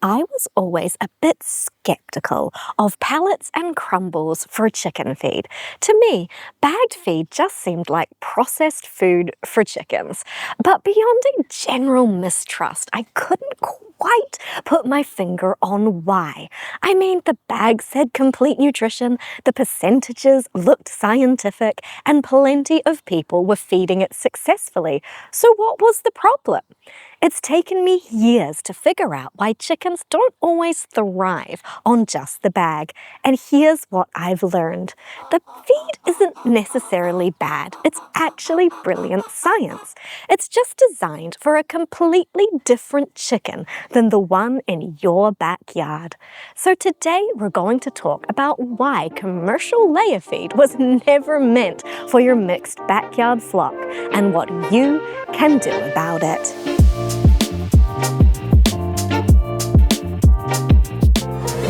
I was always a bit skeptical of pellets and crumbles for chicken feed. To me, bagged feed just seemed like processed food for chickens. But beyond a general mistrust, I couldn't quite put my finger on why. I mean, the bag said complete nutrition, the percentages looked scientific, and plenty of people were feeding it successfully. So what was the problem? It's taken me years to figure out why chickens don't always thrive on just the bag. And here's what I've learned. The feed isn't necessarily bad. It's actually brilliant science. It's just designed for a completely different chicken than the one in your backyard. So today we're going to talk about why commercial layer feed was never meant for your mixed backyard flock and what you can do about it.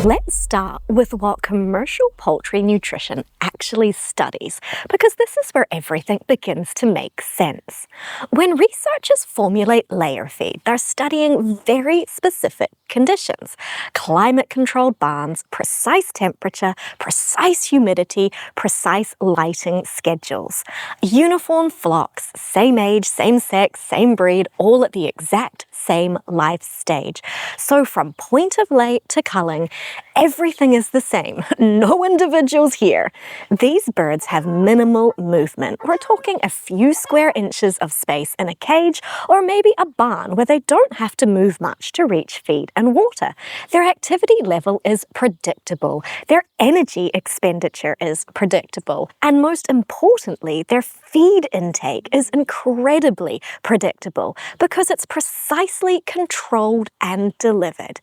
Let's start with what commercial poultry nutrition actually studies, because this is where everything begins to make sense. When researchers formulate layer feed, they're studying very specific conditions: climate-controlled barns, precise temperature, precise humidity, precise lighting schedules. Uniform flocks, same age, same sex, same breed, all at the exact same life stage. So from point of lay to culling, everything is the same. No individuals here. These birds have minimal movement. We're talking a few square inches of space in a cage, or maybe a barn where they don't have to move much to reach feed and water. Their activity level is predictable. Their energy expenditure is predictable. And most importantly, their feed intake is incredibly predictable because it's precisely controlled and delivered.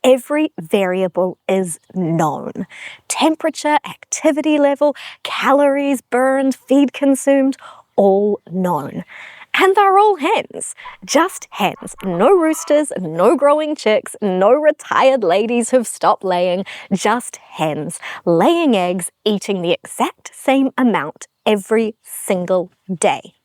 Every variable is known. Temperature, activity level, calories burned, feed consumed, all known. And they're all hens. Just hens. No roosters, no growing chicks, no retired ladies who've stopped laying. Just hens, laying eggs, eating the exact same amount every single day.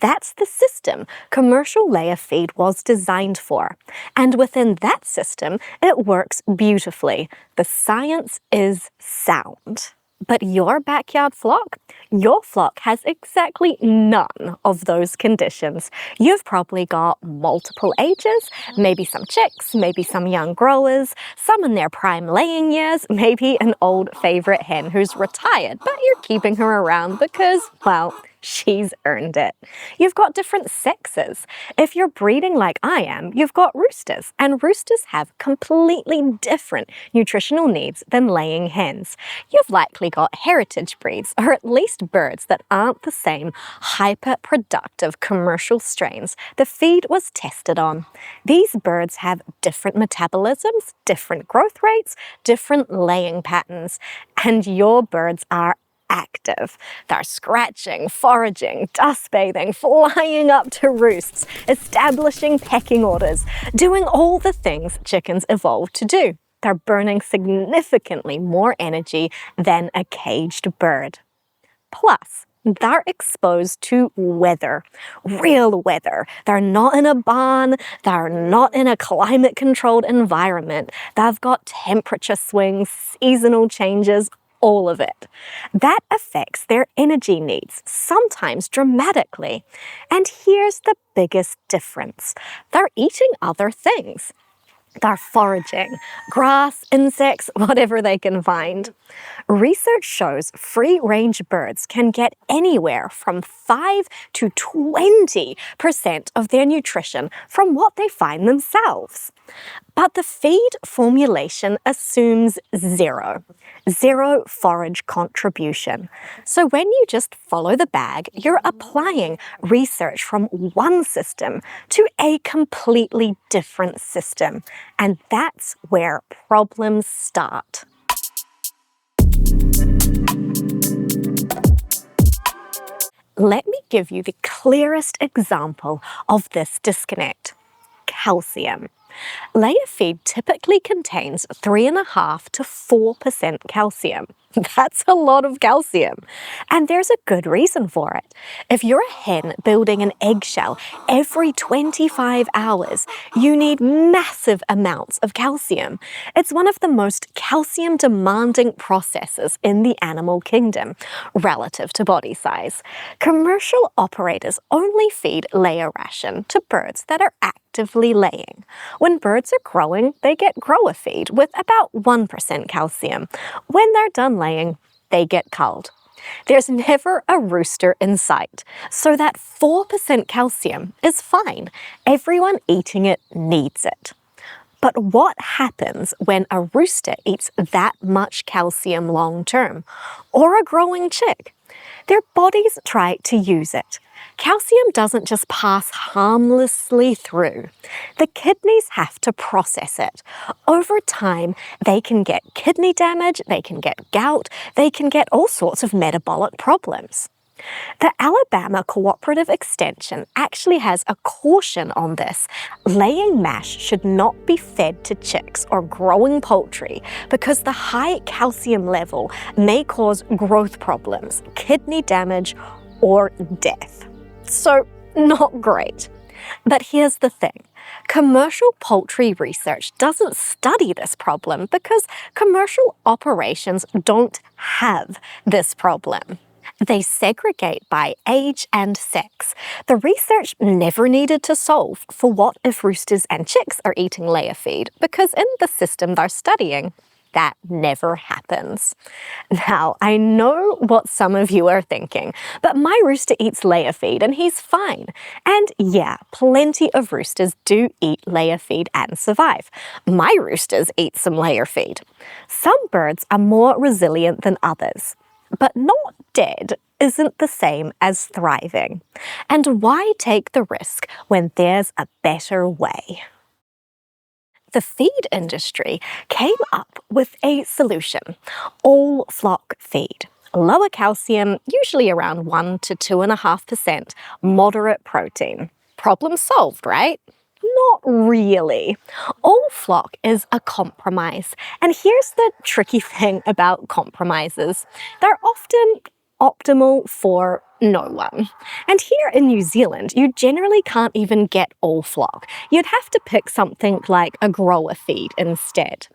That's the system commercial layer feed was designed for. And within that system, it works beautifully. The science is sound. But your backyard flock? Your flock has exactly none of those conditions. You've probably got multiple ages, maybe some chicks, maybe some young growers, some in their prime laying years, maybe an old favorite hen who's retired, but you're keeping her around because, well, she's earned it. You've got different sexes. If you're breeding like I am, you've got roosters, and roosters have completely different nutritional needs than laying hens. You've likely got heritage breeds, or at least birds that aren't the same hyper-productive commercial strains the feed was tested on. These birds have different metabolisms, different growth rates, different laying patterns, and your birds are active. They're scratching, foraging, dust bathing, flying up to roosts, establishing pecking orders, doing all the things chickens evolved to do. They're burning significantly more energy than a caged bird. Plus, they're exposed to weather, real weather. They're not in a barn, they're not in a climate-controlled environment. They've got temperature swings, seasonal changes, all of it. That affects their energy needs, sometimes dramatically. And here's the biggest difference. They're eating other things. They're foraging, grass, insects, whatever they can find. Research shows free-range birds can get anywhere from 5 to 20% of their nutrition from what they find themselves. But the feed formulation assumes zero forage contribution. So when you just follow the bag, you're applying research from one system to a completely different system. And that's where problems start. Let me give you the clearest example of this disconnect: calcium. Layer feed typically contains 3.5 to 4% calcium. That's a lot of calcium. And there's a good reason for it. If you're a hen building an eggshell every 25 hours, you need massive amounts of calcium. It's one of the most calcium-demanding processes in the animal kingdom, relative to body size. Commercial operators only feed layer ration to birds that are actively laying. When birds are growing, they get grower feed with about 1% calcium. When they're done laying, they get culled. There's never a rooster in sight, so that 4% calcium is fine. Everyone eating it needs it. But what happens when a rooster eats that much calcium long term? Or a growing chick? Their bodies try to use it. Calcium doesn't just pass harmlessly through. The kidneys have to process it. Over time, they can get kidney damage, they can get gout, they can get all sorts of metabolic problems. The Alabama Cooperative Extension actually has a caution on this. Laying mash should not be fed to chicks or growing poultry because the high calcium level may cause growth problems, kidney damage, or death. So, not great. But here's the thing. Commercial poultry research doesn't study this problem because commercial operations don't have this problem. They segregate by age and sex. The research never needed to solve for what if roosters and chicks are eating layer feed, because in the system they're studying, that never happens. Now, I know what some of you are thinking, but my rooster eats layer feed and he's fine. And yeah, plenty of roosters do eat layer feed and survive. My roosters eat some layer feed. Some birds are more resilient than others. But not dead isn't the same as thriving. And why take the risk when there's a better way? The feed industry came up with a solution: all flock feed. Lower calcium, usually around 1 to 2.5%, moderate protein. Problem solved, right? Not really. All flock is a compromise. And here's the tricky thing about compromises. They're often optimal for no one. And here in New Zealand, you generally can't even get all flock. You'd have to pick something like a grower feed instead.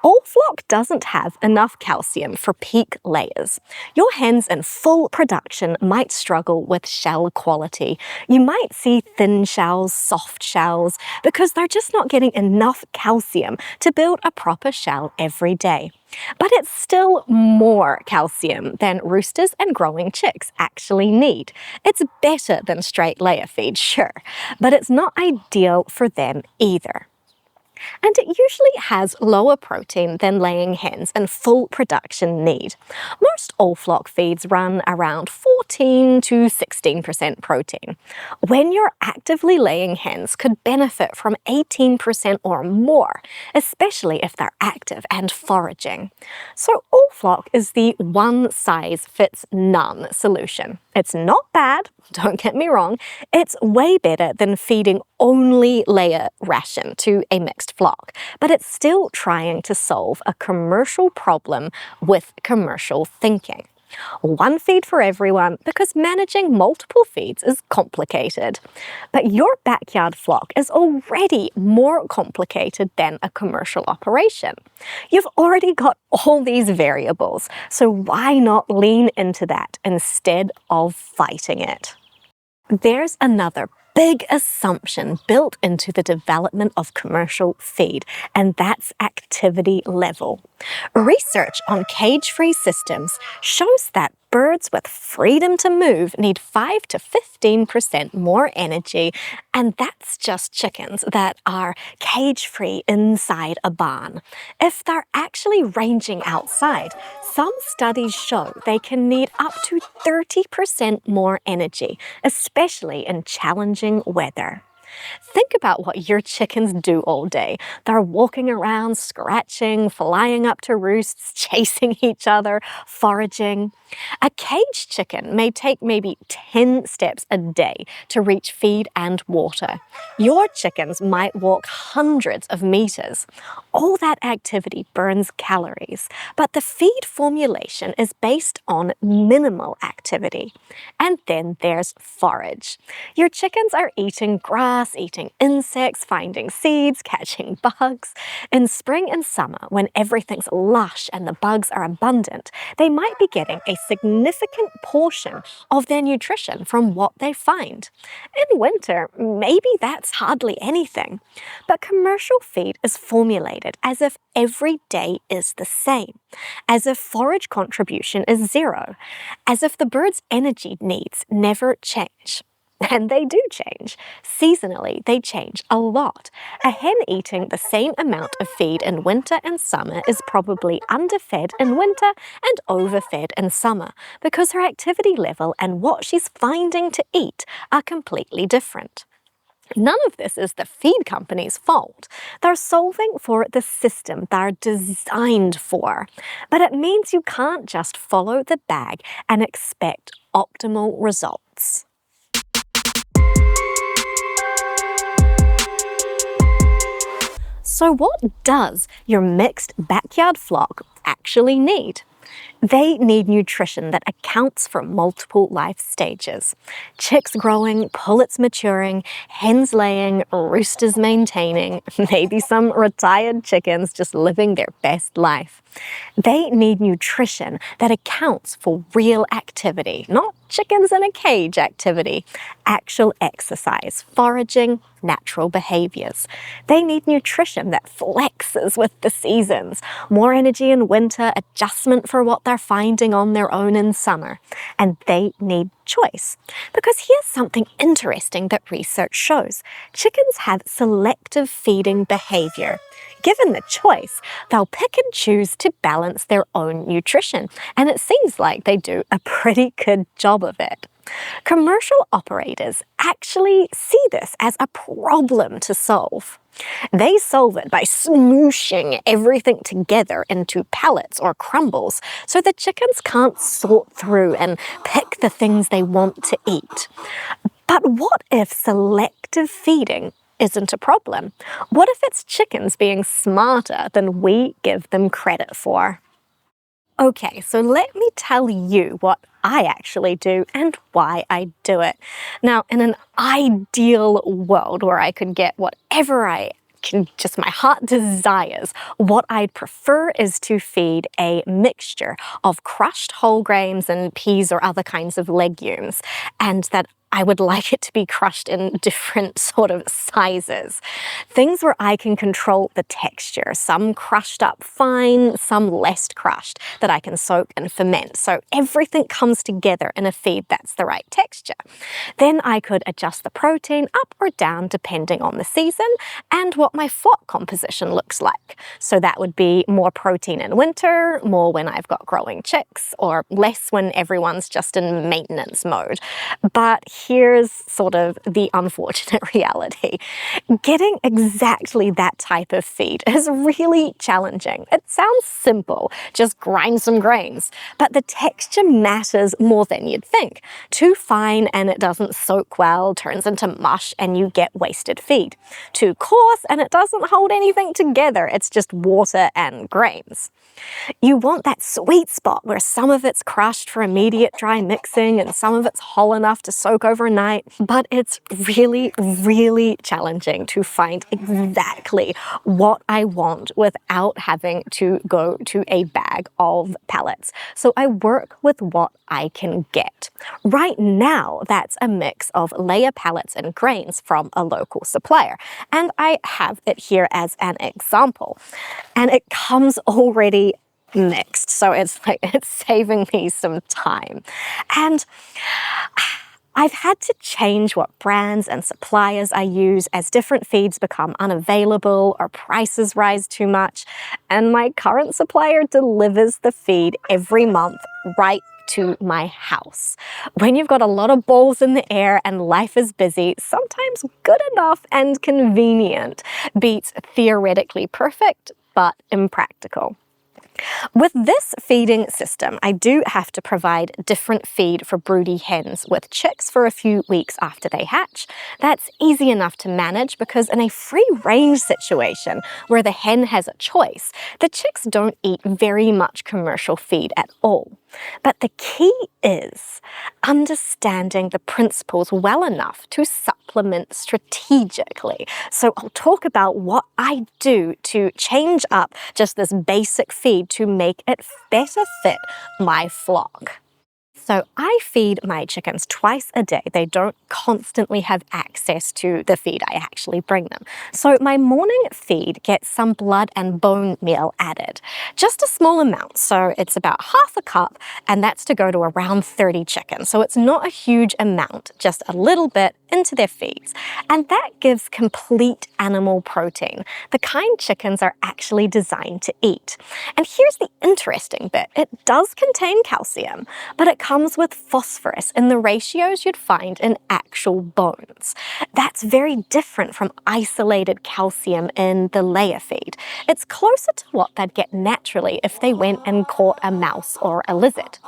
All flock doesn't have enough calcium for peak layers. Your hens in full production might struggle with shell quality. You might see thin shells, soft shells, because they're just not getting enough calcium to build a proper shell every day. But it's still more calcium than roosters and growing chicks actually need. It's better than straight layer feed, sure, but it's not ideal for them either. And it usually has lower protein than laying hens in full production need. Most all flock feeds run around 14 to 16% protein. When you're actively laying hens could benefit from 18% or more, especially if they're active and foraging. So all flock is the one-size-fits-none solution. It's not bad, don't get me wrong, it's way better than feeding only layer ration to a mixed flock, but it's still trying to solve a commercial problem with commercial thinking. One feed for everyone because managing multiple feeds is complicated. But your backyard flock is already more complicated than a commercial operation. You've already got all these variables, so why not lean into that instead of fighting it? There's another big assumption built into the development of commercial feed, and that's activity level. Research on cage-free systems shows that birds with freedom to move need 5 to 15% more energy, and that's just chickens that are cage-free inside a barn. If they're actually ranging outside, some studies show they can need up to 30% more energy, especially in challenging weather. Think about what your chickens do all day. They're walking around, scratching, flying up to roosts, chasing each other, foraging. A caged chicken may take maybe 10 steps a day to reach feed and water. Your chickens might walk hundreds of meters. All that activity burns calories, but the feed formulation is based on minimal activity. And then there's forage. Your chickens are eating grass, eating insects, finding seeds, catching bugs. In spring and summer, when everything's lush and the bugs are abundant, they might be getting a significant portion of their nutrition from what they find. In winter, maybe that's hardly anything. But commercial feed is formulated as if every day is the same, as if forage contribution is zero, as if the bird's energy needs never change. And they do change. Seasonally, they change a lot. A hen eating the same amount of feed in winter and summer is probably underfed in winter and overfed in summer because her activity level and what she's finding to eat are completely different. None of this is the feed company's fault. They're solving for the system they're designed for. But it means you can't just follow the bag and expect optimal results. So what does your mixed backyard flock actually need? They need nutrition that accounts for multiple life stages. Chicks growing, pullets maturing, hens laying, roosters maintaining, maybe some retired chickens just living their best life. They need nutrition that accounts for real activity, not chickens in a cage activity, actual exercise, foraging, natural behaviors. They need nutrition that flexes with the seasons, more energy in winter, adjustment for what they're finding on their own in summer. And they need choice. Because here's something interesting that research shows. Chickens have selective feeding behavior. Given the choice, they'll pick and choose to balance their own nutrition, and it seems like they do a pretty good job of it. Commercial operators actually see this as a problem to solve. They solve it by smooshing everything together into pellets or crumbles so the chickens can't sort through and pick the things they want to eat. But what if selective feeding isn't a problem? What if it's chickens being smarter than we give them credit for? Okay, so let me tell you what I actually do and why I do it. Now, in an ideal world where I could get whatever just my heart desires, what I'd prefer is to feed a mixture of crushed whole grains and peas or other kinds of legumes, and that I would like it to be crushed in different sort of sizes. Things where I can control the texture, some crushed up fine, some less crushed, that I can soak and ferment. So everything comes together in a feed that's the right texture. Then I could adjust the protein up or down depending on the season and what my flock composition looks like. So that would be more protein in winter, more when I've got growing chicks, or less when everyone's just in maintenance mode. But here's sort of the unfortunate reality. Getting exactly that type of feed is really challenging. It sounds simple, just grind some grains, but the texture matters more than you'd think. Too fine and it doesn't soak well, turns into mush and you get wasted feed. Too coarse and it doesn't hold anything together, it's just water and grains. You want that sweet spot where some of it's crushed for immediate dry mixing and some of it's whole enough to soak overnight, but it's really, really challenging to find exactly what I want without having to go to a bag of pellets. So I work with what I can get. Right now, that's a mix of layer pellets and grains from a local supplier, and I have it here as an example. And it comes already mixed, so it's saving me some time. And I've had to change what brands and suppliers I use as different feeds become unavailable or prices rise too much, and my current supplier delivers the feed every month right to my house. When you've got a lot of balls in the air and life is busy, sometimes good enough and convenient beats theoretically perfect but impractical. With this feeding system, I do have to provide different feed for broody hens with chicks for a few weeks after they hatch. That's easy enough to manage because in a free-range situation where the hen has a choice, the chicks don't eat very much commercial feed at all. But the key is understanding the principles well enough to supplement strategically. So I'll talk about what I do to change up just this basic feed to make it better fit my flock. So I feed my chickens twice a day. They don't constantly have access to the feed I actually bring them. So my morning feed gets some blood and bone meal added. Just a small amount, so it's about half a cup, and that's to go to around 30 chickens. So it's not a huge amount, just a little bit into their feeds. And that gives complete animal protein, the kind chickens are actually designed to eat. And here's the interesting bit. It does contain calcium, but it comes with phosphorus in the ratios you'd find in actual bones. That's very different from isolated calcium in the layer feed. It's closer to what they'd get naturally if they went and caught a mouse or a lizard.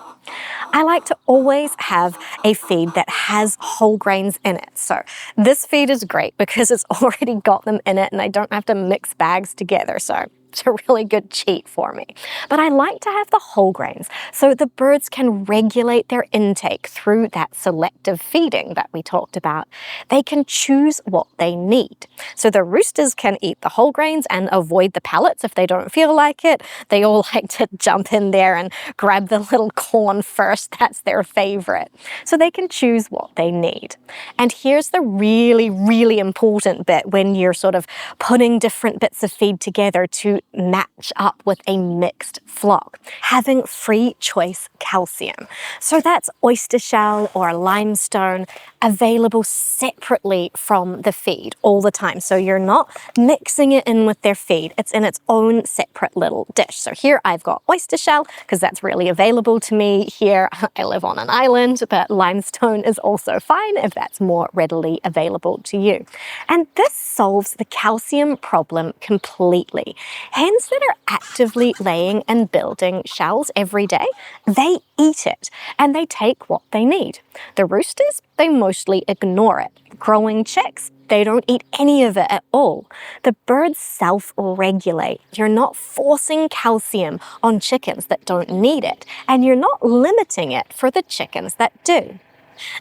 I like to always have a feed that has whole grains in it. So this feed is great because it's already got them in it and I don't have to mix bags together. So it's a really good cheat for me. But I like to have the whole grains so the birds can regulate their intake through that selective feeding that we talked about. They can choose what they need. So the roosters can eat the whole grains and avoid the pellets if they don't feel like it. They all like to jump in there and grab the little corn first. That's their favorite. So they can choose what they need. And here's the really, really important bit when you're sort of putting different bits of feed together to match up with a mixed flock. Having free choice calcium. So that's oyster shell or limestone available separately from the feed all the time. So you're not mixing it in with their feed. It's in its own separate little dish. So here I've got oyster shell because that's really available to me. Here I live on an island, but limestone is also fine if that's more readily available to you. And this solves the calcium problem completely. Hens that are actively laying and building shells every day, they eat it and they take what they need. The roosters, they mostly ignore it. Growing chicks, they don't eat any of it at all. The birds self-regulate. You're not forcing calcium on chickens that don't need it, and you're not limiting it for the chickens that do.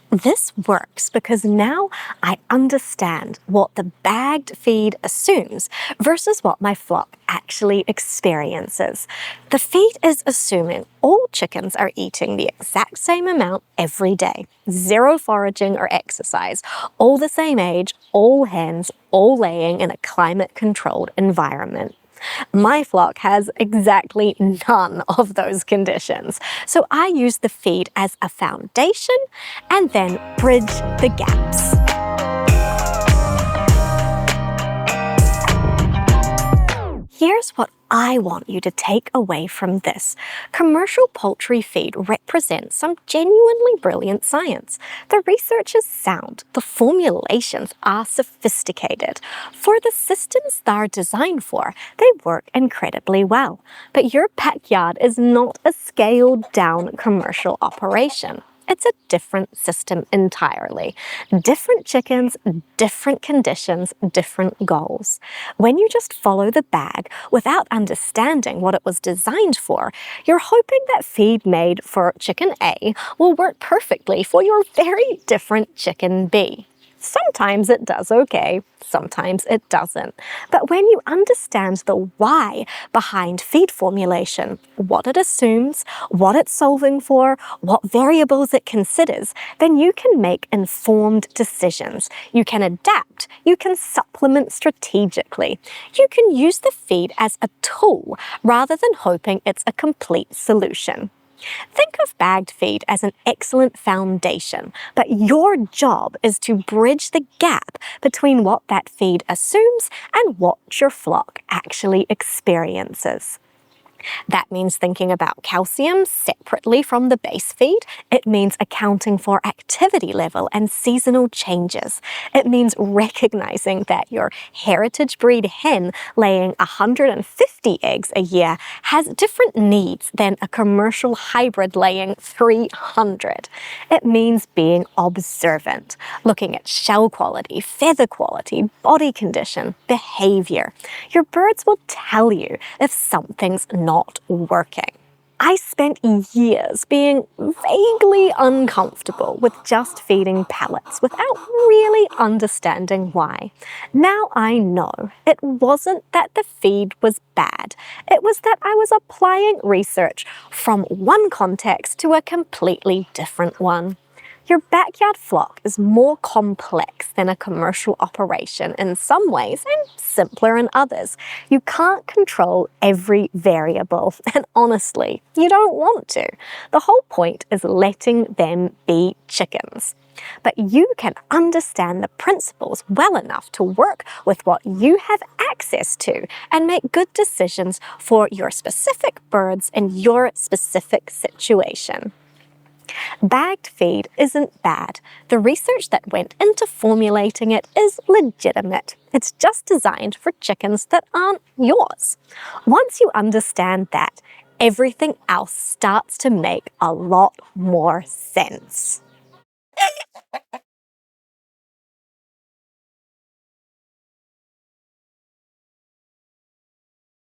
This works because now I understand what the bagged feed assumes versus what my flock actually experiences. The feed is assuming all chickens are eating the exact same amount every day. Zero foraging or exercise, all the same age, all hens, all laying in a climate-controlled environment. My flock has exactly none of those conditions. So I use the feed as a foundation and then bridge the gaps. Here's what I want you to take away from this. Commercial poultry feed represents some genuinely brilliant science. The research is sound. The formulations are sophisticated. For the systems they're designed for, they work incredibly well. But your backyard is not a scaled-down commercial operation. It's a different system entirely. Different chickens, different conditions, different goals. When you just follow the bag without understanding what it was designed for, you're hoping that feed made for chicken A will work perfectly for your very different chicken B. Sometimes it does okay, sometimes it doesn't. But when you understand the why behind feed formulation, what it assumes, what it's solving for, what variables it considers, then you can make informed decisions. You can adapt, you can supplement strategically. You can use the feed as a tool rather than hoping it's a complete solution. Think of bagged feed as an excellent foundation, but your job is to bridge the gap between what that feed assumes and what your flock actually experiences. That means thinking about calcium separately from the base feed. It means accounting for activity level and seasonal changes. It means recognizing that your heritage breed hen laying 150 eggs a year has different needs than a commercial hybrid laying 300. It means being observant, looking at shell quality, feather quality, body condition, behavior. Your birds will tell you if something's not working. I spent years being vaguely uncomfortable with just feeding pellets without really understanding why. Now I know it wasn't that the feed was bad. It was that I was applying research from one context to a completely different one. Your backyard flock is more complex than a commercial operation in some ways and simpler in others. You can't control every variable, and honestly, you don't want to. The whole point is letting them be chickens. But you can understand the principles well enough to work with what you have access to and make good decisions for your specific birds and your specific situation. Bagged feed isn't bad. The research that went into formulating it is legitimate. It's just designed for chickens that aren't yours. Once you understand that, everything else starts to make a lot more sense.